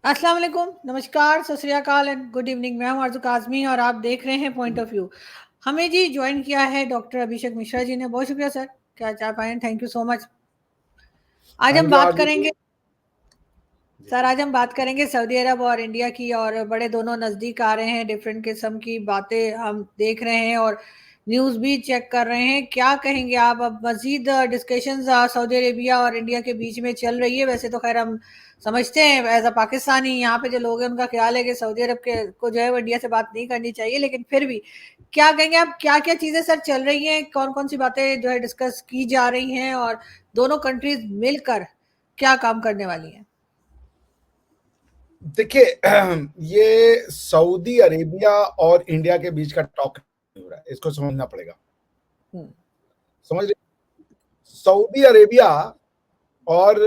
अस्सलाम वालेकुम, नमस्कार, सत श्री अकाल एंड गुड इवनिंग। मैं हूं आरज़ू काज़मी और आप देख रहे हैं पॉइंट ऑफ व्यू। हमें जी ज्वाइन किया है डॉक्टर अभिषेक मिश्रा जी ने। बहुत शुक्रिया सर, क्या चाह पाए, थैंक यू सो मच। आज हम थैंक यू बात आरजू जी। करेंगे सर, आज हम बात करेंगे सऊदी अरब और इंडिया की। और बड़े दोनों नज़दीक आ रहे हैं, डिफरेंट किस्म की बातें हम देख रहे हैं और न्यूज़ भी चेक कर रहे हैं। क्या कहेंगे आप? अब मजीद डिस्कशंस सऊदी अरेबिया और इंडिया के बीच में चल रही है। वैसे तो खैर हम समझते हैं एज अ पाकिस्तानी, यहाँ पे जो लोग हैं उनका ख्याल है कि सऊदी अरब के को जो है वो इंडिया से बात नहीं करनी चाहिए, लेकिन फिर भी क्या कहेंगे आप? क्या क्या चीज़ें सर चल रही हैं, कौन कौन सी बातें जो है डिस्कस की जा रही हैं और दोनों कंट्रीज मिलकर क्या काम करने वाली हैं? देखिए, ये सऊदी अरेबिया और इंडिया के बीच का टॉक नहीं हो रहा है, इसको समझना पड़ेगा। हम्म। समझ रहे? सऊदी अरेबिया और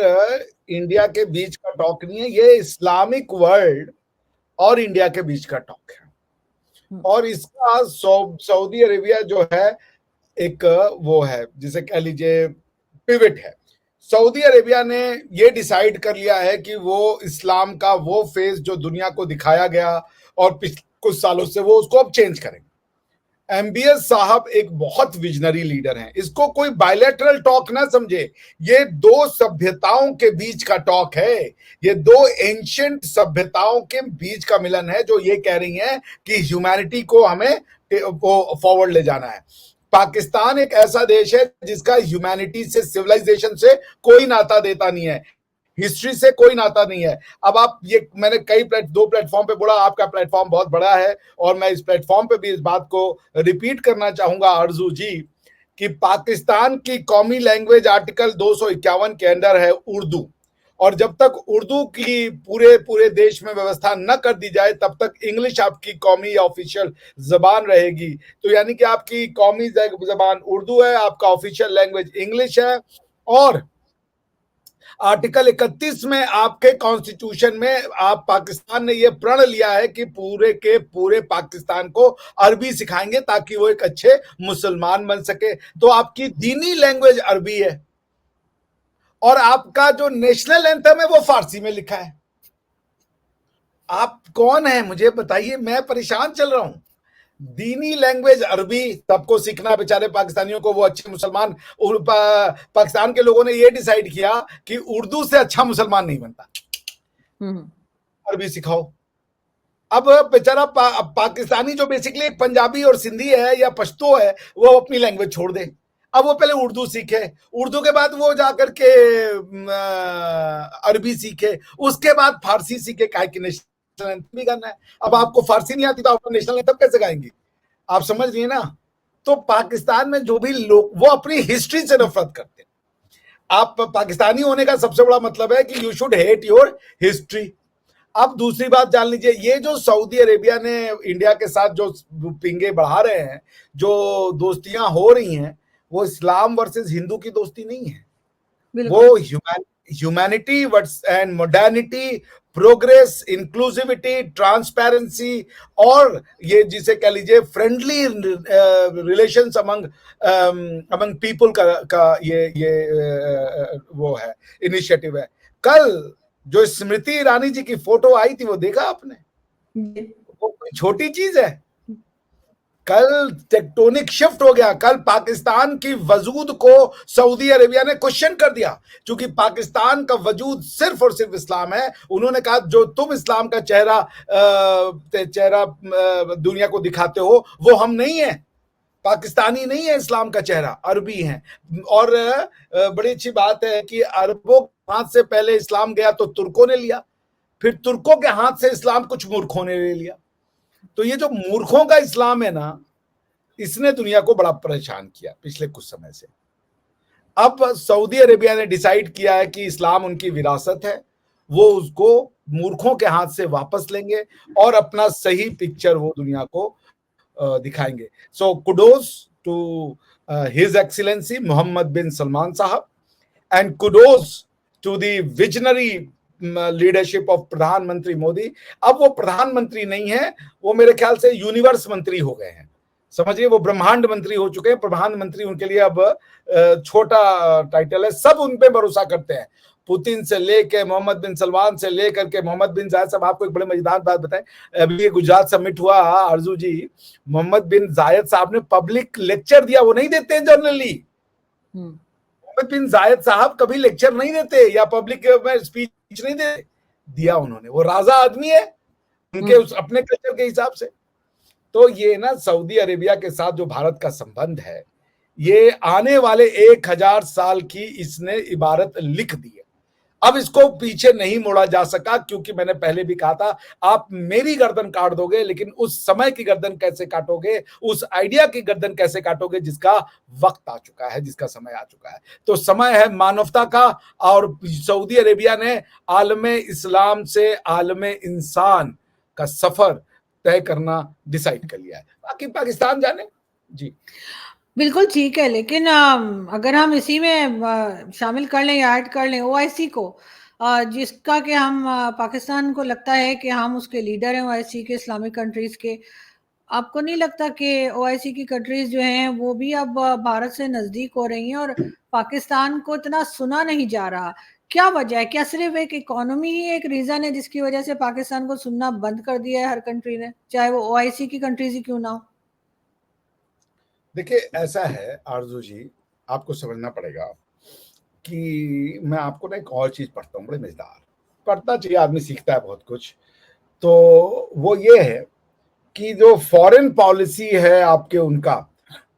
इंडिया के बीच का टॉक नहीं है, ये इस्लामिक वर्ल्ड और इंडिया के बीच का टॉक है। हम्म। और इसका सऊदी अरेबिया जो है एक वो है, जिसे कह लीजिए पिवट है। सऊदी अरेबिया ने ये डिसाइड कर लिया है कि वो इस्लाम का वो फेस जो दुनिया को दिखाया गया और पिछले कुछ सालों से, वो उसको अब चेंज करेंगे। एमबीएस साहब एक बहुत विजनरी लीडर हैं, इसको कोई बायलैटरल टॉक ना समझे। ये दो सभ्यताओं के बीच का टॉक है, ये दो एंशिएंट सभ्यताओं के बीच का मिलन है, जो ये कह रही हैं कि ह्यूमैनिटी को हमें वो फॉरवर्ड ले जाना है। पाकिस्तान एक ऐसा देश है जिसका ह्यूमैनिटी से, सिविलाइजेशन से कोई नाता देता नहीं है, हिस्ट्री से कोई नाता नहीं है। अब आप ये, मैंने दो प्लेटफॉर्म पे बोला, आपका प्लेटफॉर्म बहुत बड़ा है और मैं इस प्लेटफॉर्म पे भी इस बात को रिपीट करना चाहूंगा आरजू जी, कि पाकिस्तान की कौमी लैंग्वेज आर्टिकल 251 के अंदर है उर्दू। और जब तक उर्दू की पूरे पूरे देश में व्यवस्था न कर दी जाए, तब तक इंग्लिश आपकी कौमी या ऑफिशियल जबान रहेगी। तो यानी कि आपकी कौमी जबान उर्दू है, आपका ऑफिशियल लैंग्वेज इंग्लिश है। और आर्टिकल 31 में आपके कॉन्स्टिट्यूशन में आप, पाकिस्तान ने यह प्रण लिया है कि पूरे के पूरे पाकिस्तान को अरबी सिखाएंगे ताकि वो एक अच्छे मुसलमान बन सके। तो आपकी दीनी लैंग्वेज अरबी है और आपका जो नेशनल एंथम है वो फारसी में लिखा है। आप कौन है मुझे बताइए, मैं परेशान चल रहा हूं। दीनी लैंग्वेज अरबी, सबको सीखना बेचारे पाकिस्तानियों को, वो अच्छे मुसलमान। पाकिस्तान के लोगों ने ये डिसाइड किया कि उर्दू से अच्छा मुसलमान नहीं बनता, अरबी सिखाओ। अब बेचारा पाकिस्तानी जो बेसिकली एक पंजाबी और सिंधी है या पश्तो है, वो अपनी लैंग्वेज छोड़ दे। अब वो पहले उर्दू सीखे, उर्दू के बाद वो जाकर के अरबी सीखे, उसके बाद फारसी सीखे, काहे कि नेशनल एंथम भी करना है। अब आपको फारसी नहीं आती तो आप नेशनल एंथम कैसे गाएंगे? आप समझ रही है ना? तो पाकिस्तान में जो भी लोग, वो अपनी हिस्ट्री से नफरत करते हैं। आप पाकिस्तानी होने का सबसे बड़ा मतलब है कि you should hate your history. अब दूसरी बात जान लीजिए, ये जो सऊदी अरेबिया ने इंडिया के साथ जो पिंगे बढ़ा रहे हैं, जो दोस्तियां हो रही हैं, वो इस्लाम वर्सेस हिंदू की दोस्ती नहीं है, वो humanity and modernity, progress, inclusivity, transparency और ये जिसे कह लीजिए friendly relations among among people का ये वो है, इनिशिएटिव है। कल जो स्मृति ईरानी जी की फोटो आई थी, वो देखा आपने? वो कोई छोटी चीज है? कल टेक्टोनिक शिफ्ट हो गया। कल पाकिस्तान की वजूद को सऊदी अरेबिया ने क्वेश्चन कर दिया, क्योंकि पाकिस्तान का वजूद सिर्फ और सिर्फ इस्लाम है। उन्होंने कहा जो तुम इस्लाम का चेहरा दुनिया को दिखाते हो, वो हम नहीं है, पाकिस्तानी नहीं है इस्लाम का चेहरा, अरबी है। और बड़ी अच्छी बात है कि अरबों के हाथ से पहले इस्लाम गया तो तुर्कों ने लिया, फिर तुर्कों के हाथ से इस्लाम कुछ मूर्खों ने ले लिया। तो ये जो मूर्खों का इस्लाम है ना, इसने दुनिया को बड़ा परेशान किया पिछले कुछ समय से। अब सऊदी अरेबिया ने डिसाइड किया है कि इस्लाम उनकी विरासत है, वो उसको मूर्खों के हाथ से वापस लेंगे और अपना सही पिक्चर वो दुनिया को दिखाएंगे। So kudos to his excellency Mohammed bin Salman साहब, and kudos to the visionary leadership of प्रधानमंत्री मोदी। अब वो प्रधानमंत्री नहीं है, वो मेरे ख्याल से यूनिवर्स मंत्री हो गए हैं। समझिए, वो ब्रह्मांड मंत्री हो चुके हैं, प्रधानमंत्री उनके लिए अब छोटा टाइटल है। सब उन पे भरोसा करते हैं, पुतिन से लेके मोहम्मद बिन सलमान से लेकर के मोहम्मद बिन जायद साहब। आपको एक बड़े मजेदार बात बताएं, अभी ये गुजरात समिट हुआ आरजू जी, मोहम्मद बिन जायद साहब ने पब्लिक लेक्चर दिया, वो नहीं देते हैं जनरली। मोहम्मद बिन जायद साहब कभी लेक्चर नहीं देते या पब्लिक में स्पीच नहीं देते, दिया उन्होंने। वो राजा आदमी है उनके उस अपने कल्चर के हिसाब से। तो ये ना सऊदी अरेबिया के साथ जो भारत का संबंध है, ये आने वाले 1000 साल की इसने इबारत लिख दी है। अब इसको पीछे नहीं मोड़ा जा सका, क्योंकि मैंने पहले भी कहा था, आप मेरी गर्दन काट दोगे, लेकिन उस समय की गर्दन कैसे काटोगे, उस आइडिया की गर्दन कैसे काटोगे जिसका वक्त आ चुका है, जिसका समय आ चुका है। तो समय है मानवता का, और सऊदी अरेबिया ने आलमे इस्लाम से आलमे इंसान का सफर तय करना डिसाइड कर लिया है। बाकी पाकिस्तान जाने जी। बिल्कुल ठीक है, लेकिन अगर हम इसी में शामिल कर लें या ऐड कर लें ओआईसी को, जिसका कि हम पाकिस्तान को लगता है कि हम उसके लीडर हैं ओआईसी के, इस्लामिक कंट्रीज के। आपको नहीं लगता कि ओआईसी की कंट्रीज जो हैं वो भी अब भारत से नजदीक हो रही हैं और पाकिस्तान को इतना सुना नहीं जा रहा? क्या वजह है? क्या सिर्फ एक इकोनॉमी ही एक रीजन है जिसकी वजह से पाकिस्तान को सुनना बंद कर दिया है हर कंट्री ने, चाहे वो ओआईसी की कंट्रीज ही क्यों ना हो? देखिए, ऐसा है आरजू जी, आपको समझना पड़ेगा कि मैं आपको ना एक और चीज पढ़ता हूँ, बड़े मजेदार। पढ़ना चाहिए, आदमी सीखता है बहुत कुछ। तो वो ये है कि जो फॉरेन पॉलिसी है आपके उनका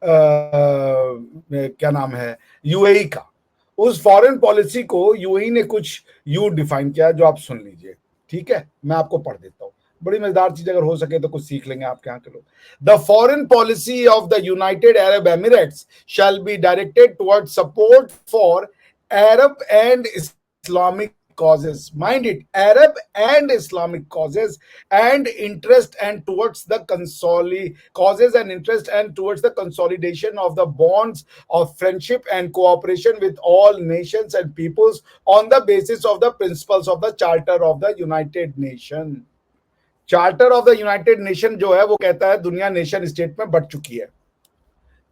क्या नाम है, यूएई का, उस फॉरेन पॉलिसी को यूएई ने कुछ यू डिफाइन किया, जो आप सुन लीजिए। ठीक है, मैं आपको पढ़ देता हूँ, बड़ी मजेदार चीज, अगर हो सके तो कुछ सीख लेंगे आपके यहाँ के लोग। The foreign policy of the United Arab Emirates shall be directed toward support for Arab and Islamic causes. Mind it, Arab and Islamic causes and interest and towards the causes and interest and towards the consolidation of the bonds of friendship and cooperation with all nations and peoples on the basis of the principles of the Charter of the United Nations. Charter of the United nation जो है वो कहता है दुनिया nation state में बढ़ चुकी है।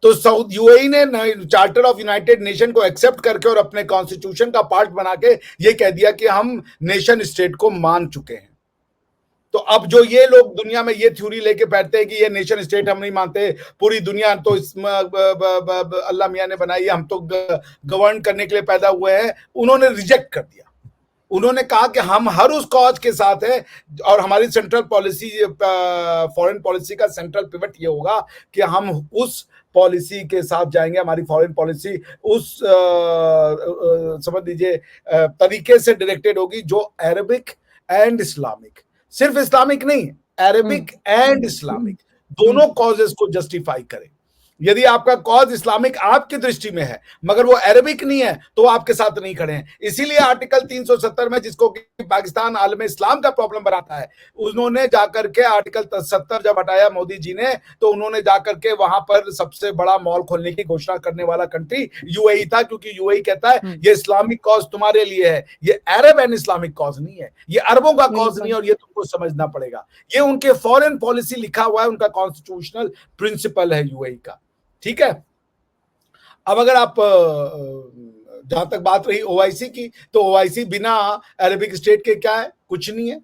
तो साउथ यूएई ने चार्टर ऑफ यूनाइटेड नेशन को एक्सेप्ट करके और अपने कॉन्स्टिट्यूशन का पार्ट बना के ये कह दिया कि हम नेशन स्टेट को मान चुके हैं। तो अब जो ये लोग दुनिया में ये थ्योरी लेके बैठते हैं कि ये नेशन स्टेट हम नहीं मानते, पूरी दुनिया तो अल्लाह मियां ने बनाई है, हम तो गवर्न करने के लिए पैदा हुए हैं, उन्होंने रिजेक्ट कर दिया। उन्होंने कहा कि हम हर उस कॉज के साथ है, और हमारी सेंट्रल पॉलिसी, फॉरेन पॉलिसी का सेंट्रल पिवट ये होगा कि हम उस पॉलिसी के साथ जाएंगे। हमारी फॉरेन पॉलिसी उस समझ लीजिए तरीके से डायरेक्टेड होगी जो अरबिक एंड इस्लामिक, सिर्फ इस्लामिक नहीं, अरबिक एंड इस्लामिक दोनों कॉजेस को जस्टिफाई करे। यदि आपका कॉज इस्लामिक आपकी दृष्टि में है मगर वो अरबिक नहीं है तो आपके साथ नहीं खड़े हैं। इसीलिए आर्टिकल 370 में, जिसको कि पाकिस्तान आलम इस्लाम का प्रॉब्लम बनाता है, उन्होंने जाकर के आर्टिकल 70 जब हटाया मोदी जी ने, तो उन्होंने जाकर के वहां पर सबसे बड़ा मॉल खोलने की घोषणा करने वाला कंट्री यूएई था, क्योंकि यूएई कहता है ये इस्लामिक कॉज तुम्हारे लिए है, ये अरब एंड इस्लामिक कॉज नहीं है, ये अरबों का कॉज नहीं है, और ये तुमको समझना पड़ेगा। ये उनके फॉरेन पॉलिसी लिखा हुआ है, उनका कॉन्स्टिट्यूशनल प्रिंसिपल है यूएई का। ठीक है, अब अगर आप जहां तक बात रही ओआईसी की, तो ओआईसी बिना अरेबिक स्टेट के क्या है, कुछ नहीं है,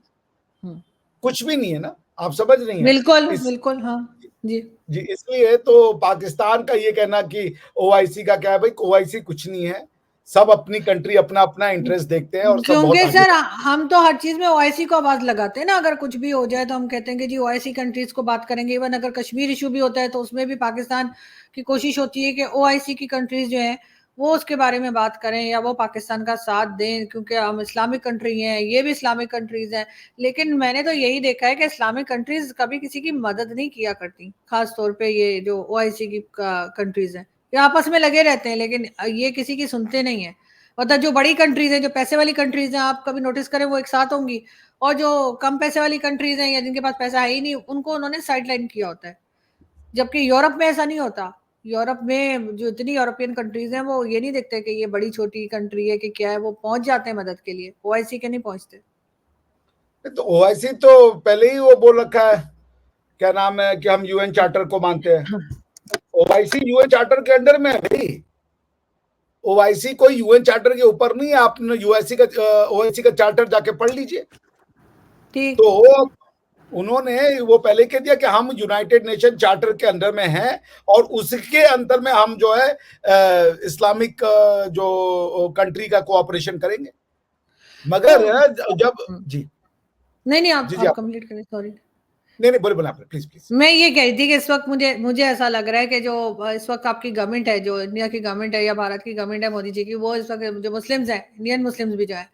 कुछ भी नहीं है ना, आप समझ रही हैं? बिल्कुल बिल्कुल, हाँ जी जी। इसलिए तो पाकिस्तान का ये कहना कि ओआईसी का क्या है, भाई ओआईसी कुछ नहीं है, सब अपनी कंट्री अपना अपना इंटरेस्ट देखते हैं और सब बहुत क्योंकि आगे। सर हम तो हर चीज में ओआईसी को आवाज लगाते हैं ना, अगर कुछ भी हो जाए तो हम कहते हैं कि जी ओआईसी कंट्रीज को बात करेंगे। इवन अगर कश्मीर इशू भी होता है तो उसमें भी पाकिस्तान की कोशिश होती है कि ओआईसी की कंट्रीज जो है वो उसके बारे में बात करें या वो पाकिस्तान का साथ दें, क्योंकि हम इस्लामिक कंट्री हैं, ये भी इस्लामिक कंट्रीज हैं। लेकिन मैंने तो यही देखा है कि इस्लामिक कंट्रीज कभी किसी की मदद नहीं किया करती, खास तौर पे ये जो ओआईसी की कंट्रीज हैं, ये आपस में लगे रहते हैं लेकिन ये किसी की सुनते नहीं है। मतलब जो बड़ी कंट्रीज हैं, जो पैसे वाली कंट्रीज हैं, आप कभी नोटिस करें वो एक साथ होंगी, और जो कम पैसे वाली कंट्रीज हैं या जिनके पास पैसा है ही नहीं, उनको उन्होंने साइडलाइन किया होता है। जबकि यूरोप में ऐसा नहीं होता। यूरोप में जो इतनी यूरोपियन कंट्रीज हैं वो ये नहीं देखते कि ये बड़ी छोटी कंट्री है कि क्या है, वो पहुंच जाते हैं मदद के लिए, ओआईसी के नहीं पहुंचते। तो ओआईसी तो पहले ही वो बोल रखा है क्या नाम है कि हम यूएन चार्टर को मानते हैं। ओआईसी यूएन चार्टर के अंडर में है भाई। ओआईसी कोई यूएन चार्टर के ऊपर नहीं है। आपने ओआईसी का चार्टर जाके पढ़ लीजिए। ठीक। तो उन्होंने वो पहले कह दिया कि हम यूनाइटेड नेशन चार्टर के अंदर में हैं और उसके अंदर में हम जो है इस्लामिक जो कंट्री का कोऑपरेशन करेंगे। मगर जब जी नहीं नहीं, जी आप कंप्लीट करें, सॉरी। नहीं नहीं, बोले बोले आपने, प्लीज प्लीज। मैं ये कह रही थी कि इस वक्त मुझे ऐसा लग रहा है कि जो इस वक्त आपकी गवर्नमेंट है, जो इंडिया की गवर्नमेंट है या भारत की गवर्नमेंट है मोदी जी की, वो इस वक्त जो मुस्लिम्स हैं, इंडियन मुस्लिम्स भी जो है,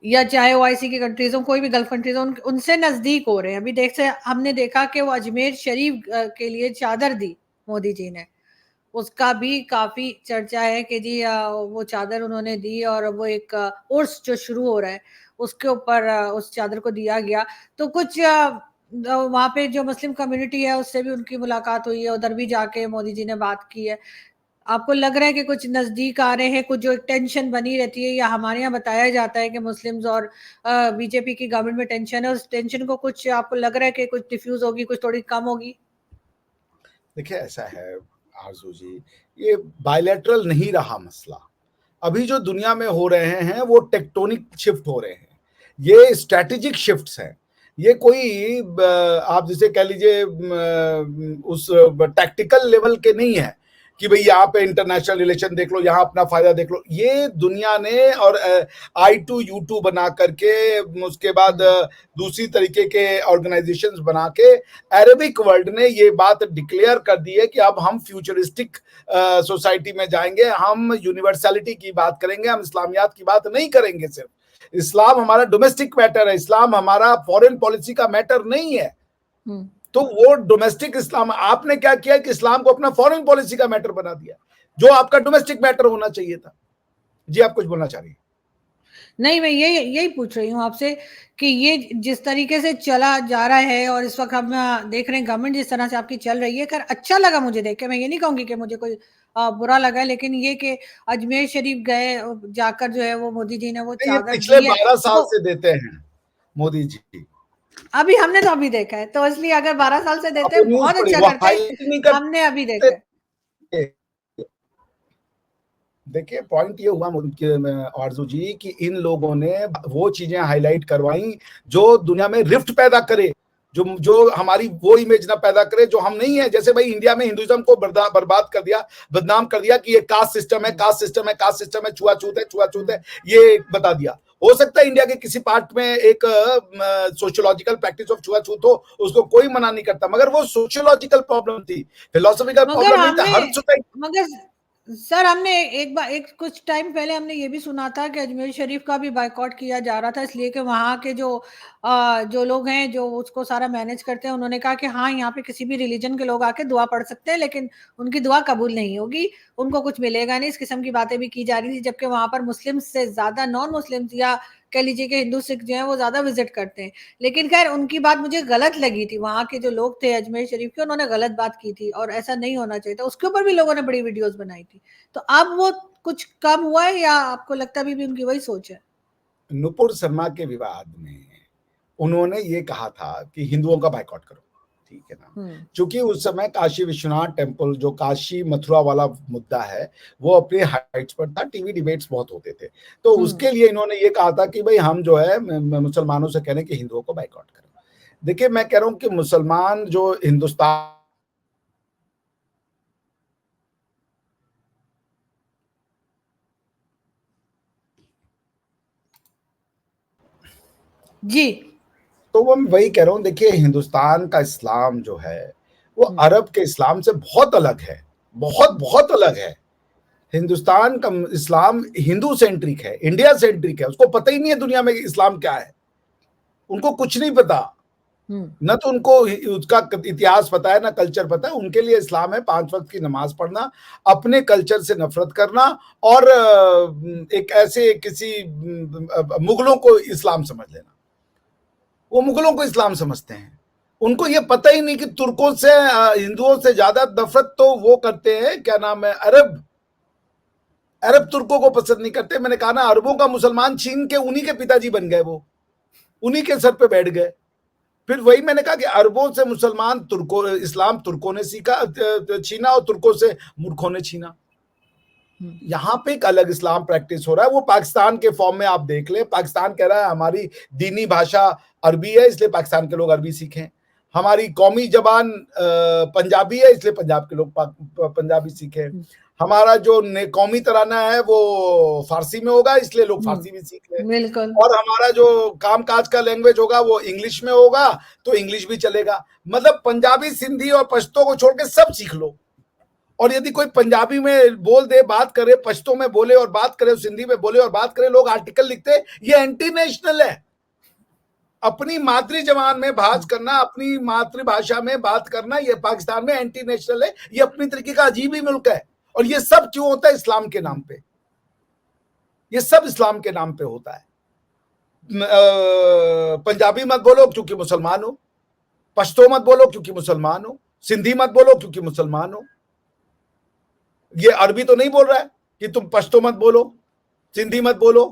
या चाहे ओआईसी की कंट्रीज हो, कोई भी गल्फ कंट्रीज हो, उनसे नजदीक हो रहे हैं। अभी हमने देखा कि वो अजमेर शरीफ के लिए चादर दी मोदी जी ने, उसका भी काफी चर्चा है कि जी वो चादर उन्होंने दी, और वो एक उर्स जो शुरू हो रहा है उसके ऊपर उस चादर को दिया गया। तो कुछ वहां पे जो मुस्लिम कम्युनिटी है उससे भी उनकी मुलाकात हुई है, उधर भी जाके मोदी जी ने बात की है। आपको लग रहा है कि कुछ नजदीक आ रहे हैं? कुछ जो एक टेंशन बनी रहती है, या हमारे यहाँ बताया जाता है कि मुस्लिम्स और बीजेपी की गवर्नमेंट में टेंशन है, उस टेंशन को कुछ आपको लग रहा है कि कुछ डिफ्यूज होगी, कुछ थोड़ी कम होगी? देखिए ऐसा है आरजू जी, ये बायलैटरल नहीं रहा मसला। अभी जो दुनिया में हो रहे हैं वो टेक्टोनिक शिफ्ट हो रहे हैं, ये स्ट्रैटेजिक शिफ्ट्स हैं। ये कोई आप जिसे कह लीजिए उस टैक्टिकल लेवल के नहीं है कि भाई यहाँ पे इंटरनेशनल रिलेशन देख लो, यहाँ अपना फायदा देख लो। ये दुनिया ने और I2U2 बना करके, उसके बाद दूसरी तरीके के ऑर्गेनाइजेशंस बना के अरेबिक वर्ल्ड ने ये बात डिक्लेयर कर दी है कि अब हम फ्यूचरिस्टिक सोसाइटी में जाएंगे, हम यूनिवर्सलिटी की बात करेंगे, हम इस्लामियात की बात नहीं करेंगे। सिर्फ इस्लाम हमारा डोमेस्टिक मैटर है, इस्लाम हमारा फॉरेन पॉलिसी का मैटर नहीं है। तो वो डोमेस्टिक इस्लाम, आपने क्या किया कि इस्लाम को अपना फॉरेन पॉलिसी का मैटर बना दिया, जो आपका डोमेस्टिक मैटर होना चाहिए था। जी आप कुछ बोलना चाह रही हैं? नहीं, मैं यही पूछ रही हूँ आपसे कि ये जिस तरीके से चला जा रहा है, और इस वक्त हम देख रहे हैं गवर्नमेंट जिस तरह से आपकी चल रही है, खैर अच्छा लगा मुझे देख के। मैं ये नहीं कहूंगी कि मुझे कोई बुरा लगा है, लेकिन ये कि अजमेर शरीफ गए जाकर जो है वो मोदी जी ने वो ये चादर पिछले दी है, 12 साल तो से देते हैं मोदी जी। अभी हमने तो अभी देखा है, तो इसलिए अगर 12 साल से आप देते वो हैं न्यूज बहुत पढ़िए, अच्छा वो करते हैं। हाईलाइट नहीं हमने अभी करते। देखा है। देखिए पॉइंट ये हुआ आरजू जी कि इन लोगों ने वो चीजें हाईलाइट करवाई जो दुनिया में रिफ्ट पैदा करे, जो हमारी वो इमेज ना पैदा करे जो हम नहीं है। जैसे भाई इंडिया में हिंदुइज्म को बर्बाद कर दिया, बदनाम कर दिया कि ये कास्ट सिस्टम है, कास्ट सिस्टम है, कास्ट सिस्टम है, छुआछूत है, ये बता दिया। हो सकता है इंडिया के किसी पार्ट में एक सोशियोलॉजिकल प्रैक्टिस ऑफ छुआछूत हो, उसको कोई मना नहीं करता, मगर वो सोशियोलॉजिकल प्रॉब्लम थी, फिलोसॉफिकल मगर प्रॉब्लम नहीं था। हमने हर सोसाइटी मगर सर, हमने एक कुछ टाइम पहले हमने ये भी सुना था कि अजमेर शरीफ का भी बायकॉट किया जा रहा था, इसलिए कि वहाँ के जो लोग हैं जो उसको सारा मैनेज करते हैं, उन्होंने कहा कि हाँ, यहाँ पे किसी भी रिलीजन के लोग आके दुआ पढ़ सकते हैं, लेकिन उनकी दुआ कबूल नहीं होगी, उनको कुछ मिलेगा नहीं। इस किस्म की बातें भी की जा रही थी, जबकि वहां पर मुस्लिम से ज्यादा नॉन मुस्लिम या कह लीजिए कि हिंदू सिख जो है वो ज्यादा विजिट करते हैं। लेकिन खैर उनकी बात मुझे गलत लगी थी, वहां के जो लोग थे अजमेर शरीफ के, उन्होंने गलत बात की थी और ऐसा नहीं होना चाहिए था। उसके ऊपर भी लोगों ने बड़ी वीडियोस बनाई थी। तो अब वो कुछ कम हुआ है, या आपको लगता है अभी भी उनकी वही सोच है? नुपुर शर्मा के विवाद में उन्होंने ये कहा था कि हिंदुओं का बाइकआउट करो, ठीक है ना। क्योंकि उस समय काशी विश्वनाथ टेम्पल, जो काशी मथुरा वाला मुद्दा है, वो अपने हाइट्स पर था, टीवी डिबेट्स बहुत होते थे। तो उसके लिए इन्होंने ये कहा था कि भाई हम जो है मुसलमानों से कह रहे हैं कि हिंदुओं को बाइकआउट करो। देखिए मैं कह रहा हूं कि मुसलमान जो हिंदुस्तान जी, तो वो मैं वही कह रहा हूँ। देखिए हिंदुस्तान का इस्लाम जो है वो अरब के इस्लाम से बहुत अलग है, बहुत बहुत अलग है। हिंदुस्तान का इस्लाम हिंदू सेंट्रिक है, इंडिया सेंट्रिक है। उसको पता ही नहीं है दुनिया में इस्लाम क्या है, उनको कुछ नहीं पता। न तो उनको उसका इतिहास पता है, ना कल्चर पता है। उनके लिए इस्लाम है 5 वक्त की नमाज पढ़ना, अपने कल्चर से नफरत करना, और एक ऐसे किसी मुगलों को इस्लाम समझ लेना। वो मुगलों को इस्लाम समझते हैं। उनको ये पता ही नहीं कि तुर्कों से, हिंदुओं से ज्यादा नफरत तो वो करते हैं, क्या नाम है, अरब। अरब तुर्कों को पसंद नहीं करते। मैंने कहा ना, अरबों का मुसलमान छीन के उन्हीं के पिताजी बन गए, वो उन्हीं के सर पे बैठ गए। फिर वही मैंने कहा कि अरबों से मुसलमान तुर्कों, इस्लाम तुर्कों ने छीना और तुर्कों से मूर्खों ने छीना। यहाँ पे एक अलग इस्लाम प्रैक्टिस हो रहा है, वो पाकिस्तान के फॉर्म में आप देख ले। पाकिस्तान कह रहा है हमारी दीनी भाषा अरबी है, इसलिए पाकिस्तान के लोग अरबी सीखें। हमारी कौमी जबान पंजाबी है, इसलिए पंजाब के लोग पंजाबी सीखें। हमारा जो कौमी तराना है वो फारसी में होगा, इसलिए लोग फारसी भी सीख लें। बिल्कुल। और हमारा जो काम काज का लैंग्वेज होगा वो इंग्लिश में होगा, तो इंग्लिश भी चलेगा। मतलब पंजाबी, सिंधी और पश्तो को छोड़ के सब सीख लो। और यदि कोई पंजाबी में बोल दे, बात करे, पश्तो में बोले और बात करे, सिंधी में बोले और बात करे, लोग आर्टिकल लिखते, ये एंटी नेशनल है। अपनी मातृ जबान में बात करना, अपनी मातृभाषा में बात करना, ये पाकिस्तान में एंटी नेशनल है। ये अपनी तरीके का अजीब ही मुल्क है। और ये सब क्यों होता है? इस्लाम के नाम पे। ये सब इस्लाम के नाम पे होता है। पंजाबी मत बोलो क्योंकि मुसलमान हो, पश्तो मत बोलो क्योंकि मुसलमान हो, सिंधी मत बोलो क्योंकि मुसलमान हो। ये अरबी तो नहीं बोल रहा है कि तुम पश्तो मत बोलो, सिंधी मत बोलो,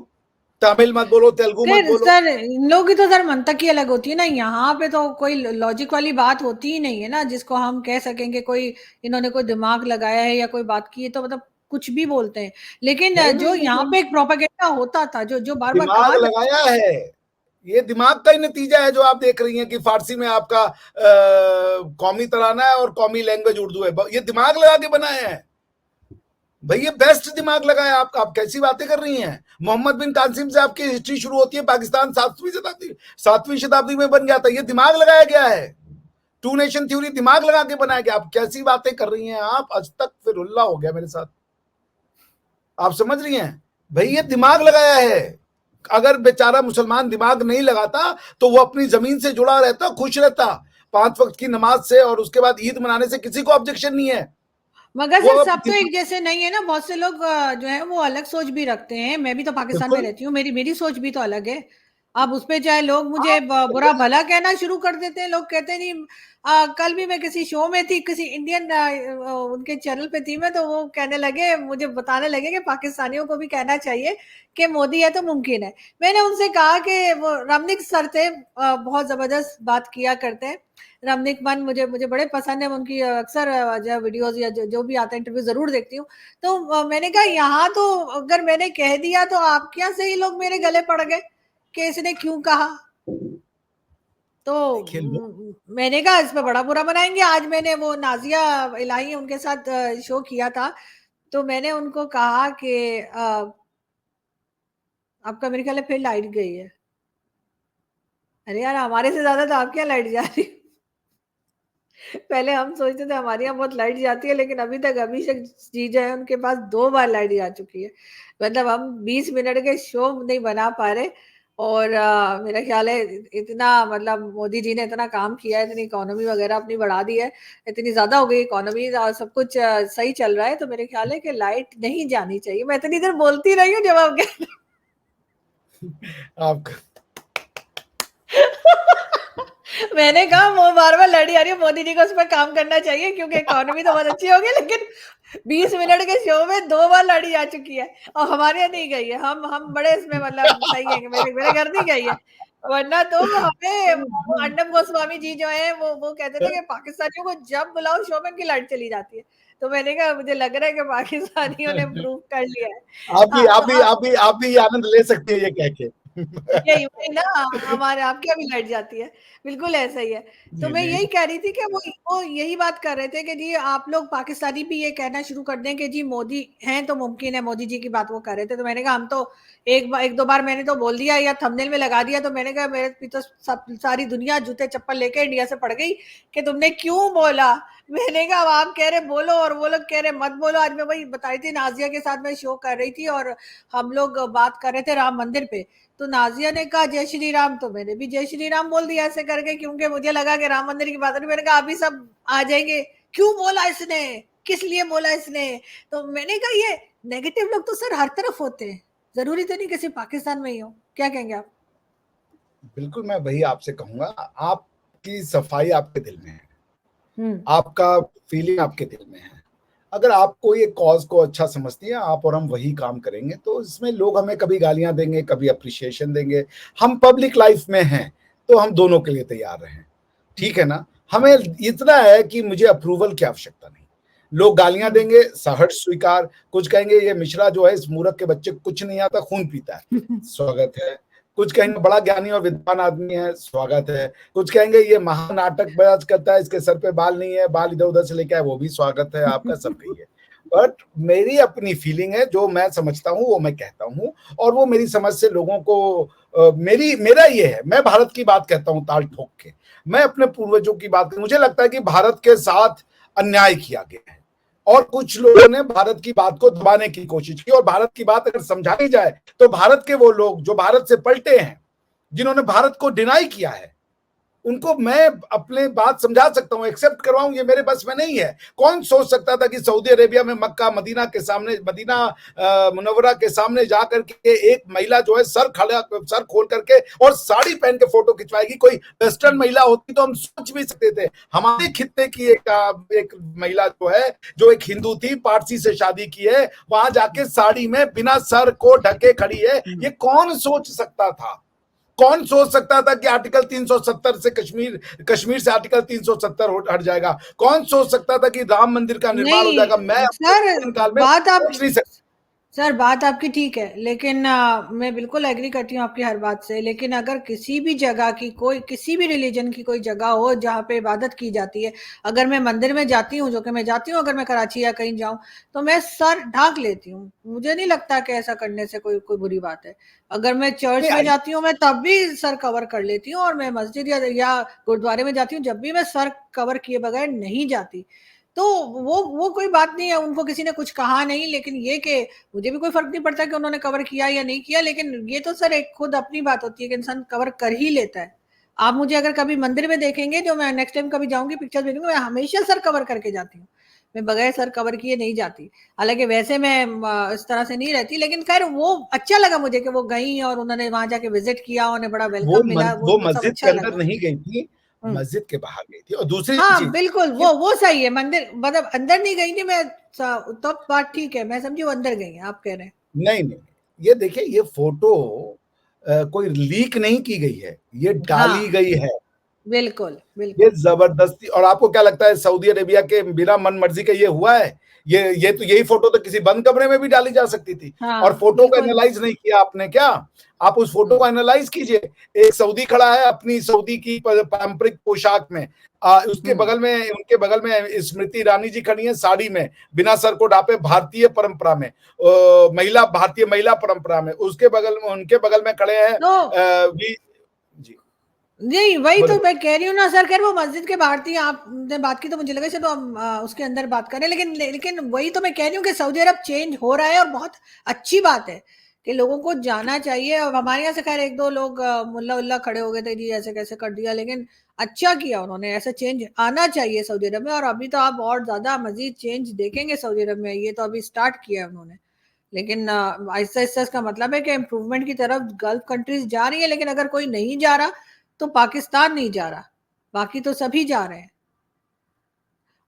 तमिल मत बोलो, तेलुगु मत बोलो। सर इन लोगों की तो सर मंतक ही अलग होती है ना, यहाँ पे तो कोई लॉजिक वाली बात होती ही नहीं है ना, जिसको हम कह सकेंगे कोई इन्होंने कोई दिमाग लगाया है या कोई बात की है, तो मतलब कुछ भी बोलते हैं। लेकिन नहीं, जो नहीं, यहाँ नहीं, पे एक प्रोपेगेंडा होता था, जो बार बार दिमाग कहा था, लगाया है। ये दिमाग का ही नतीजा है जो आप देख रही हैं कि फारसी में आपका कौमी तराना है और कौमी लैंग्वेज उर्दू है। ये दिमाग लगा के बनाया है भाई, ये बेस्ट दिमाग लगाया आपका। आप कैसी बातें कर रही हैं? मोहम्मद बिन कासिम से आपकी हिस्ट्री शुरू होती है। पाकिस्तान 7वीं शताब्दी में बन गया था। ये दिमाग लगाया गया है। टू नेशन थ्योरी दिमाग लगा के बनाया गया। आप कैसी बातें कर रही हैं? आप आज तक फिर उल्ला हो गया मेरे साथ। आप समझ रही हैं भाई, ये दिमाग लगाया है। अगर बेचारा मुसलमान दिमाग नहीं लगाता तो वो अपनी जमीन से जुड़ा रहता, खुश रहता 5 वक्त की नमाज से, और उसके बाद ईद मनाने से किसी को ऑब्जेक्शन नहीं है। मगर सर सब तो एक जैसे नहीं है ना, बहुत से लोग जो है वो अलग सोच भी रखते हैं। मैं भी तो पाकिस्तान में रहती हूँ, मेरी सोच भी तो अलग है। अब उस पे चाहे लोग मुझे बुरा भला कहना शुरू कर देते हैं। लोग कहते हैं नहीं, कल भी मैं किसी शो में थी, किसी इंडियन उनके चैनल पे थी मैं, तो वो कहने लगे, मुझे बताने लगे कि पाकिस्तानियों को भी कहना चाहिए कि मोदी है तो मुमकिन है। मैंने उनसे कहा कि वो रमनिक सर थे, बहुत जबरदस्त बात किया करते हैं। रमनिक वन मुझे बड़े पसंद है। उनकी अक्सर जो वीडियोस या जो भी आता है इंटरव्यू जरूर देखती हूँ। तो मैंने कहा यहाँ तो अगर मैंने कह दिया तो आपके यहाँ से ही लोग मेरे गले पड़ गए कि इसने क्यों कहा। तो मैंने कहा इस पे बड़ा बुरा बनाएंगे। आज मैंने वो नाजिया इलाही उनके साथ शो किया था, तो मैंने उनको कहा कि आपका मेरे ख्याल है फिर लाइट गई है। अरे यार, हमारे से ज्यादा तो आपके यहाँ लाइट जा रही है। पहले हम सोचते थे हमारे यहाँ बहुत लाइट जाती है, लेकिन अभी तक अभिषेक जी जो है उनके पास 2 बार लाइट जा चुकी है। मतलब हम 20 मिनट के शो नहीं बना पा रहे। और मेरा ख्याल है इतना, मतलब मोदी जी ने इतना काम किया है, इतनी इकोनॉमी वगैरह अपनी बढ़ा दी है, इतनी ज्यादा हो गई इकोनॉमी और सब कुछ सही चल रहा है। तो मेरे ख्याल है कि लाइट नहीं जानी चाहिए। मैं इतनी देर बोलती रही हूँ जवाब क्या आपका मैंने कहा वो बार बार लड़ी आ रही है, मोदी जी को उस पर काम करना चाहिए क्योंकि इकोनॉमी तो बहुत अच्छी होगी, लेकिन 20 मिनट के शो में 2 बार लड़ी आ चुकी है और हमारे यहाँ नहीं गई है। हम बड़े इसमें मतलब सही है कि मेरे घर नहीं गई है, वरना तो हमें वो अर्नब गोस्वामी जी जो है वो कहते थे कि पाकिस्तानियों को जब बुलाओ शो में उनकी लाइट चली जाती है। तो मैंने कहा मुझे लग रहा है कि पाकिस्तानियों ने प्रूव कर लिया है। हाँ, आप भी आनंद ले सकती है ये कह के। यही वही ना, हमारे आपके यहाँ भी लाइट जाती है, बिल्कुल ऐसा ही है। तो जी, मैं जी। यही कह रही थी कि वो यही बात कर रहे थे कि जी आप लोग पाकिस्तानी भी ये कहना शुरू कर दें कि जी मोदी हैं तो मुमकिन है, मोदी जी की बात वो कर रहे थे। तो मैंने कहा हम तो एक दो बार मैंने तो बोल दिया या थंबनेल में लगा दिया, तो मैंने कहा मेरे भी तो सारी दुनिया जूते चप्पल लेके इंडिया से पड़ गई कि तुमने क्यों बोला। मैंने कहा अब आप कह रहे बोलो और वो लोग कह रहे मत बोलो। आज मैं वही बताई थी, नाजिया के साथ मैं शो कर रही थी और हम लोग बात कर रहे थे राम मंदिर पे। तो नाजिया ने कहा जय श्री राम, तो मैंने भी जय श्री राम बोल दिया ऐसे करके, क्योंकि मुझे लगा कि राम मंदिर की बात नहीं। मैंने कहा अभी सब आ जाएंगे, क्यों बोला इसने, किस लिए बोला इसने। तो मैंने कहा ये नेगेटिव लोग तो सर हर तरफ होते हैं, जरूरी तो नहीं कि सिर्फ पाकिस्तान में ही हो। क्या कहेंगे आप? बिल्कुल, मैं वही आपसे कहूंगा। आपकी सफाई आपके दिल में है, हम्म। आपका फीलिंग आपके दिल में है। अगर आपको ये कॉज को अच्छा समझती है, आप और हम वही काम करेंगे, तो इसमें लोग हमें कभी गालियां देंगे, कभी अप्रिशिएशन देंगे। हम पब्लिक लाइफ में हैं, तो हम दोनों के लिए तैयार हैं, ठीक है ना। हमें इतना है कि मुझे अप्रूवल की आवश्यकता नहीं। लोग गालियां देंगे, सहर्ष स्वीकार। कुछ कहेंगे ये मिश्रा जो है, इस मूर्ख के बच्चे को कुछ नहीं आता, खून पीता है, स्वागत है। कुछ कहेंगे बड़ा ज्ञानी और विद्वान आदमी है, स्वागत है। कुछ कहेंगे ये महानाटक बयाज करता है, इसके सर पे बाल नहीं है, बाल इधर उधर से लेके आए, वो भी स्वागत है आपका, सब कहिए। बट मेरी अपनी फीलिंग है, जो मैं समझता हूँ वो मैं कहता हूँ, और वो मेरी समझ से लोगों को मेरा ये है, मैं भारत की बात कहता हूँ ताल ठोक के। मैं अपने पूर्वजों की बात, मुझे लगता है कि भारत के साथ अन्याय किया गया है, और कुछ लोगों ने भारत की बात को दबाने की कोशिश की, और भारत की बात अगर समझाई जाए तो भारत के वो लोग जो भारत से पलटे हैं, जिन्होंने भारत को डिनाई किया है, उनको मैं अपने बात समझा सकता हूं, एक्सेप्ट करवाऊं, ये मेरे बस में नहीं है। कौन सोच सकता था कि सऊदी अरेबिया में मक्का मदीना के सामने, मदीना मुनव्वरा के सामने जाकर के एक महिला जो है सर खोल करके और साड़ी पहन के फोटो खिंचवाएगी। कोई वेस्टर्न महिला होती तो हम सोच भी सकते थे। हमारे खित्ते की एक महिला जो है, जो एक हिंदू थी, पारसी से शादी की है, वहां जाके साड़ी में बिना सर को ढके खड़ी है। ये कौन सोच सकता था? कौन सोच सकता था कि आर्टिकल 370 से कश्मीर से आर्टिकल 370 हट जाएगा? कौन सोच सकता था कि राम मंदिर का निर्माण हो जाएगा? मैं नहीं सर, काल में बात आप सोच नहीं सकता। सर बात आपकी ठीक है, लेकिन मैं बिल्कुल एग्री करती हूँ आपकी हर बात से। लेकिन अगर किसी भी जगह की कोई, किसी भी रिलीजन की कोई जगह हो जहाँ पे इबादत की जाती है, अगर मैं मंदिर में जाती हूँ, जो कि मैं जाती हूँ, अगर मैं कराची या कहीं जाऊँ, तो मैं सर ढाक लेती हूँ। मुझे नहीं लगता कि ऐसा करने से कोई कोई बुरी बात है। अगर मैं चर्च में नहीं, जाती हूँ, मैं तब भी सर कवर कर लेती हूँ, और मैं मस्जिद या गुरुद्वारे में जाती हूँ, जब भी मैं सर कवर किए बगैर नहीं जाती। तो वो कोई बात नहीं है, उनको किसी ने कुछ कहा नहीं। लेकिन ये कि मुझे भी कोई फर्क नहीं पड़ता कि उन्होंने कवर किया या नहीं किया। लेकिन ये तो सर एक खुद अपनी बात होती है कि इंसान कवर कर ही लेता है। आप मुझे अगर कभी मंदिर में देखेंगे, जो मैं नेक्स्ट टाइम कभी जाऊंगी पिक्चर देखूंगी, मैं हमेशा सर कवर करके जाती हूँ। मैं बगैर सर कवर किए नहीं जाती। हालांकि वैसे मैं इस तरह से नहीं रहती, लेकिन खैर वो अच्छा लगा मुझे कि वो गई और उन्होंने वहां जाके विजिट किया, उन्हें बड़ा वेलकम मिला, वो वो सब मस्जिद के अच्छा अंदर लगा। नहीं गई थी, हम्म। मस्जिद के बाहर गई थी। और दूसरी हाँ चीज बिल्कुल, कि वो सही है। मंदिर मतलब अंदर नहीं गई थी मैं। तो बात ठीक है, मैं समझी वो अंदर गई है, आप कह रहे हैं। नहीं, नहीं, ये देखिए, ये फोटो कोई लीक नहीं की गई है, ये डाली हाँ गई है। बिल्कुल ये बिल्कुल। जबरदस्ती। और आपको क्या लगता है सऊदी अरेबिया के बिना मन मर्जी के ये हुआ है? ये तो यही फोटो तो किसी बंद कमरे में भी डाली जा सकती थी। और हाँ फोटो को बिल्कुल। एनालाइज नहीं किया आपने क्या? आप उस फोटो को एनालाइज कीजिए। एक सऊदी खड़ा है अपनी सऊदी की पारंपरिक पोशाक में, उसके हम्म। बगल में, उनके बगल में स्मृति ईरानी जी खड़ी है साड़ी में, बिना सर को ढापे, भारतीय परंपरा में, महिला, भारतीय महिला परंपरा में। उसके बगल में, उनके बगल में खड़े हैं तो वी जी, नहीं, वही बोले तो बोले। मैं कह रही हूँ ना सर। खैर वो मस्जिद के बाहर थी, आपने बात की तो मुझे लगा चलो हम उसके अंदर बात करें। लेकिन वही तो मैं कह रही हूँ कि सऊदी अरब चेंज हो रहा है, और बहुत अच्छी बात है कि लोगों को जाना चाहिए। और हमारे यहाँ से खैर एक दो लोग मुल्ला उल्ला खड़े हो गए थे, जी ऐसे कैसे कर दिया। लेकिन अच्छा किया उन्होंने, ऐसा चेंज आना चाहिए सऊदी अरब में। और अभी तो आप और ज्यादा मजीद चेंज देखेंगे सऊदी अरब में, ये तो अभी स्टार्ट किया है उन्होंने। लेकिन आहिस्ता आहिस्ता इसका मतलब है कि इम्प्रूवमेंट की तरफ गल्फ कंट्रीज जा रही है। लेकिन अगर कोई नहीं जा रहा तो पाकिस्तान नहीं जा रहा, बाकी तो सभी जा रहे हैं।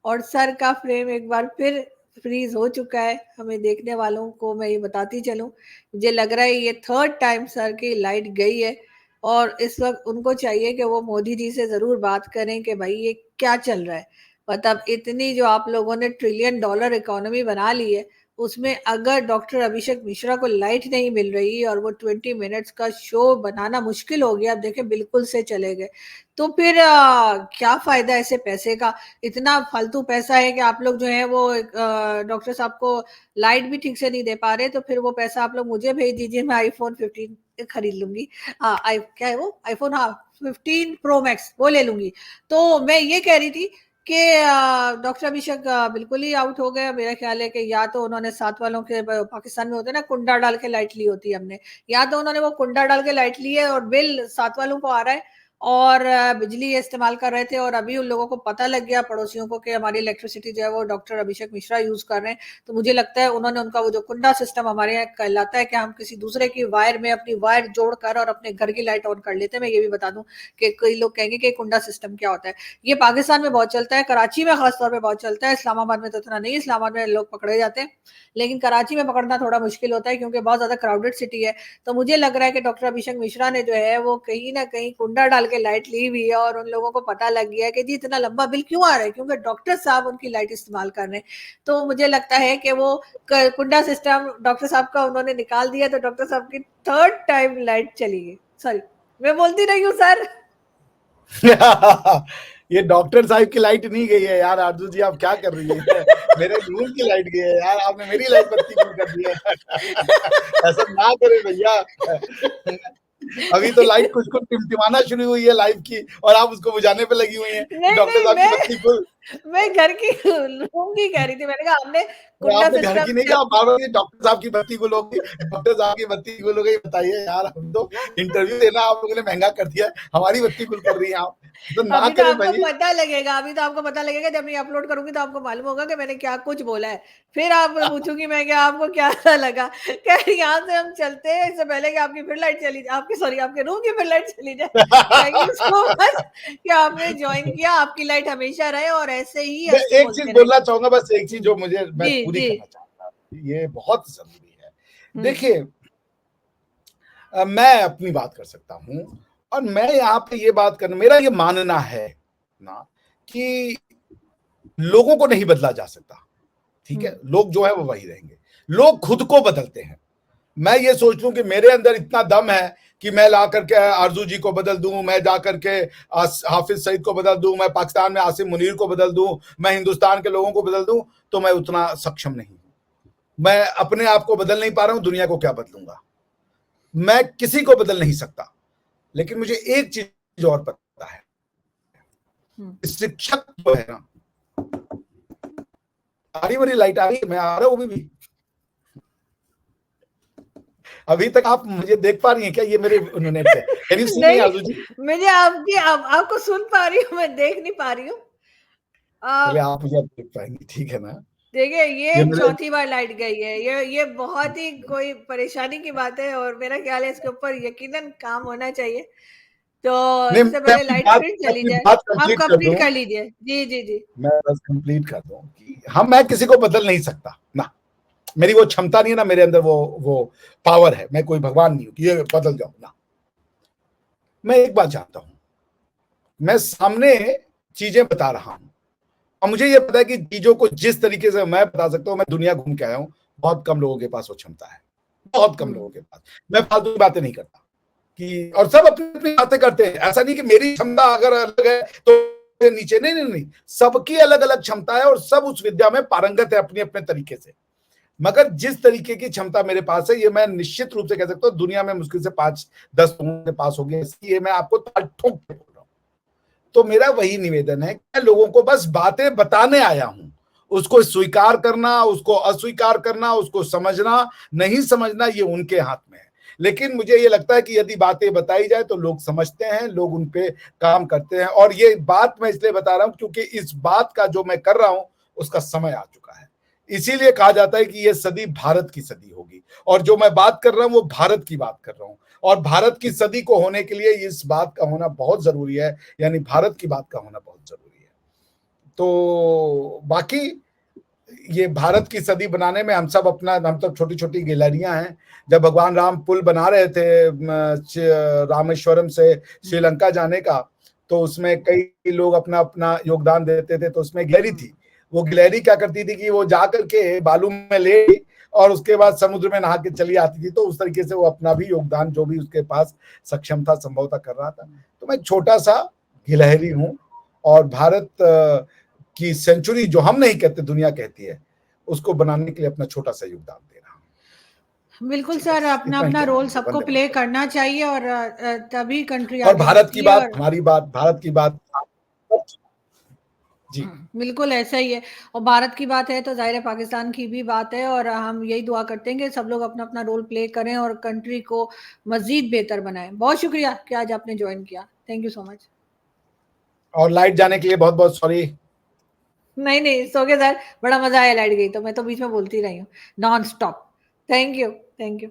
और सर का फ्रेम एक बार फिर फ्रीज हो चुका है। हमें देखने वालों को मैं ये बताती चलूं, मुझे लग रहा है ये थर्ड टाइम सर की लाइट गई है। और इस वक्त उनको चाहिए कि वो मोदी जी से जरूर बात करें कि भाई ये क्या चल रहा है। मतलब इतनी जो आप लोगों ने $1 ट्रिलियन इकोनॉमी बना ली है, उसमें अगर डॉक्टर अभिषेक मिश्रा को लाइट नहीं मिल रही और वो 20 मिनट्स का शो बनाना मुश्किल हो गया, अब देखें बिल्कुल से चले गए, तो फिर क्या फायदा ऐसे पैसे का। इतना फालतू पैसा है कि आप लोग जो है वो डॉक्टर साहब को लाइट भी ठीक से नहीं दे पा रहे। तो फिर वो पैसा आप लोग मुझे भेज दीजिए, मैं iPhone 15 खरीद लूंगी। हाँ क्या है वो आईफोन, हाँ 15 Pro Max वो ले लूंगी। तो मैं ये कह रही थी कि डॉक्टर अभिषेक बिल्कुल ही आउट हो गए। मेरा ख्याल है कि या तो उन्होंने साथ वालों के, पाकिस्तान में होते हैं ना कुंडा डाल के लाइट ली होती है हमने, या तो उन्होंने वो कुंडा डाल के लाइट ली है और बिल साथ वालों को आ रहा है और बिजली इस्तेमाल कर रहे थे। और अभी उन लोगों को पता लग गया पड़ोसियों को कि हमारी इलेक्ट्रिसिटी जो है वो डॉक्टर अभिषेक मिश्रा यूज कर रहे हैं। तो मुझे लगता है उन्होंने उनका वो जो कुंडा सिस्टम हमारे यहाँ कहलाता है कि हम किसी दूसरे की वायर में अपनी वायर जोड़कर और अपने घर की लाइट ऑन कर लेते हैं। मैं ये भी बता दूं कि कई लोग कहेंगे कि कुंडा सिस्टम क्या होता है। ये पाकिस्तान में बहुत चलता है, कराची में खासतौर पर बहुत चलता है, इस्लामाबाद में तो इतना नहीं। इस्लामाबाद में लोग पकड़े जाते हैं, लेकिन कराची में पकड़ना थोड़ा मुश्किल होता है क्योंकि बहुत ज्यादा क्राउडेड सिटी है। तो मुझे लग रहा है कि डॉक्टर अभिषेक मिश्रा ने जो है वो कहीं ना कहीं कुंडा डाल के लाइट ली हुई है और उन लोगों को पता लग गया है कि जी इतना लंबा बिल क्यों आ रहा है, क्योंकि डॉक्टर साहब उनकी लाइट इस्तेमाल कर रहे हैं। तो मुझे लगता है कि वो कुंडा सिस्टम डॉक्टर साहब का उन्होंने निकाल दिया, तो डॉक्टर साहब की 3rd टाइम लाइट चली गई। सॉरी, मैं बोलती रही हूँ सर। ये डॉक्टर साहब की लाइट नहीं गई है यार, आरजू जी आप क्या कर रही है? मेरे रूम की लाइट गई है यार, आपने मेरी लाइट बत्ती गुल कर दी है। ऐसा ना करें भैया। अभी तो लाइट कुछ कुछ टिमटिमाना शुरू हुई है लाइव की, और आप उसको बुझाने पे लगी हुई हैं। नहीं डॉक्टर नहीं, साहब की बत्ती गुल। मैं घर की रूम की कह रही थी। मैंने कहा हमने कुंडा आपने घर की सिस्टम नहीं कहा, बार-बार डॉक्टर साहब की बत्ती गुल हो गई, डॉक्टर साहब की बत्ती गुल हो गई। बताइए यार, हम तो इंटरव्यू देना आप लोगों ने महंगा कर दिया, हमारी बत्ती गुल कर रही हैं आप। तो ना अभी तो करें आपको भाई। पता लगेगा, अभी तो आपको पता लगेगा जब मैं अपलोड करूंगी तो आपको मालूम होगा कि मैंने क्या कुछ बोला है। फिर आप पूछूंगी मैं कि आपको क्या लगा। क्या यहाँ से हम चलते हैं इससे पहले कि आपकी फिर लाइट चली जाए, आपकी सॉरी आपके रूम की फिर लाइट चली जाए। थैंक यू सो मच कि आपने ज्वाइन किया। आपकी लाइट हमेशा रहे और ऐसे ही मैं हंसते एक चीज बोलते बोलना रहिए। चाहूंगा, बस एक चीज जो मैं जी पूरी जी। करना चाहता हूँ, ये बहुत जरूरी है। हम्म देखिए, मैं अपनी बात कर सकता हूँ, और मैं यहाँ पे ये बात करना, मेरा ये मानना है ना कि लोगों को नहीं बदला जा सकता। ठीक है, लोग जो है वो वही रहेंगे। लोग खुद को बदलते हैं। मैं ये सोच लूं कि मेरे अंदर इतना दम है कि मैं ला करके आरजू जी को बदल दूं, मैं जा करके हाफिज सईद को बदल दूं, मैं पाकिस्तान में आसिम मुनीर को बदल दूं, मैं हिंदुस्तान के लोगों को बदल दूं, तो मैं उतना सक्षम नहीं हूं। मैं अपने आप को बदल नहीं पा रहा हूं, दुनिया को क्या बदलूंगा? मैं किसी को बदल नहीं सकता। लेकिन मुझे एक चीज और पता है, शिक्षक जो है ना, आरी वाली लाइट आ रही है, मैं आ रहा हूं भी। अभी तक आप मुझे देख पा रही हैं क्या? ये मेरे नेट पे, कैन यू सी मी आरजू जी? नहीं, मुझे आपकी आपको सुन पा रही हूँ, मैं देख नहीं पा रही हूँ। चलिए, आप मुझे अब देख पाएंगी, ठीक है ना? देखिए ये ये मेरे 4थी बार लाइट गई है। ये बहुत ही कोई परेशानी की बात है और मेरा ख्याल है इसके ऊपर यकीनन काम होना चाहिए। तो नहीं, इससे पहले लाइट फिर चली जाए। बात आप कंप्लीट कर दूं। कंप्लीट कर लीजिए। जी जी जी। मैं बस कंप्लीट कर दूं कि मैं किसी को बदल नहीं सकता ना। मेरी वो क्षमता नहीं है ना, मेरे अंदर वो पावर है। मैं कोई भगवान नहीं हूं कि ये बदल जाऊं ना। मैं एक बात जानता हूं, मैं सामने चीजें बता रहा हूं, और मुझे ये पता है कि चीजों को जिस तरीके से मैं बता सकता हूं, मैं दुनिया घूम के आया हूं, बहुत कम लोगों के पास वो क्षमता है, बहुत कम लोगों के पास। मैं फालतू की बातें नहीं करता कि, और सब अपनी अपनी बातें करते हैं। ऐसा नहीं कि मेरी क्षमता अगर अलग है तो नीचे, नहीं नहीं नहीं, सबकी अलग अलग क्षमता है और सब उस विद्या में पारंगत है अपने अपने तरीके से। मगर जिस तरीके की क्षमता मेरे पास है, ये मैं निश्चित रूप से कह सकता हूँ दुनिया में मुश्किल से 5-10 लोगों के पास होगी, ये मैं आपको ताल ठोक के बोल रहा हूँ। तो मेरा वही निवेदन है कि मैं लोगों को बस बातें बताने आया हूं। उसको स्वीकार करना, उसको अस्वीकार करना, उसको समझना नहीं समझना, ये उनके हाथ में है। लेकिन मुझे ये लगता है कि यदि बातें बताई जाए तो लोग समझते हैं, लोग उन पे काम करते हैं। और ये बात मैं इसलिए बता रहा हूं क्योंकि इस बात का जो मैं कर रहा हूं उसका समय आ चुका है। इसीलिए कहा जाता है कि ये सदी भारत की सदी होगी, और जो मैं बात कर रहा हूं वो भारत की बात कर रहा हूं। और भारत की सदी को होने के लिए इस बात का होना बहुत जरूरी है, यानी भारत की बात का होना बहुत जरूरी है। तो बाकी ये भारत की सदी बनाने में हम सब अपना, हम तो छोटी छोटी गैलरियां हैं। जब भगवान राम पुल बना रहे थे रामेश्वरम से श्रीलंका जाने का, तो उसमें कई लोग अपना अपना योगदान देते थे। तो उसमें गैलरी थी, वो गिलहरी क्या करती थी कि वो जा करके बालू में ले और उसके बाद समुद्र में नहा के चली आती थी। तो उस तरीके से वो अपना भी योगदान जो भी उसके पास सक्षम था, संभव था, कर रहा था। तो मैं छोटा सा गिलहरी हूं, और भारत की सेंचुरी जो हम नहीं कहते, दुनिया कहती है, उसको बनाने के लिए अपना छोटा सा योगदान दे रहा हूं। बिल्कुल जी, सर, बस अपना इतना ही अपना कहना रोल मुझे। सबको वंदे प्ले मातरम। करना चाहिए और तभी कंट्री और आगे भारत की बढ़ती है। बात, और हमारी बात, भारत की बात। जी, बिल्कुल ऐसा ही है। और भारत की बात है तो जाहिर है पाकिस्तान की भी बात है, और हम यही दुआ करते हैं कि सब लोग अपना अपना रोल प्ले करें और कंट्री को मजीद बेहतर बनाएं। बहुत शुक्रिया कि आज आपने ज्वाइन किया। Thank you so much. और लाइट जाने के लिए बहुत बहुत सॉरी। नहीं नहीं, सो गए सर, बड़ा मजा आया लाइट गई तो। मैं तो बीच में बोलती रही हूँ non stop. Thank you. Thank you.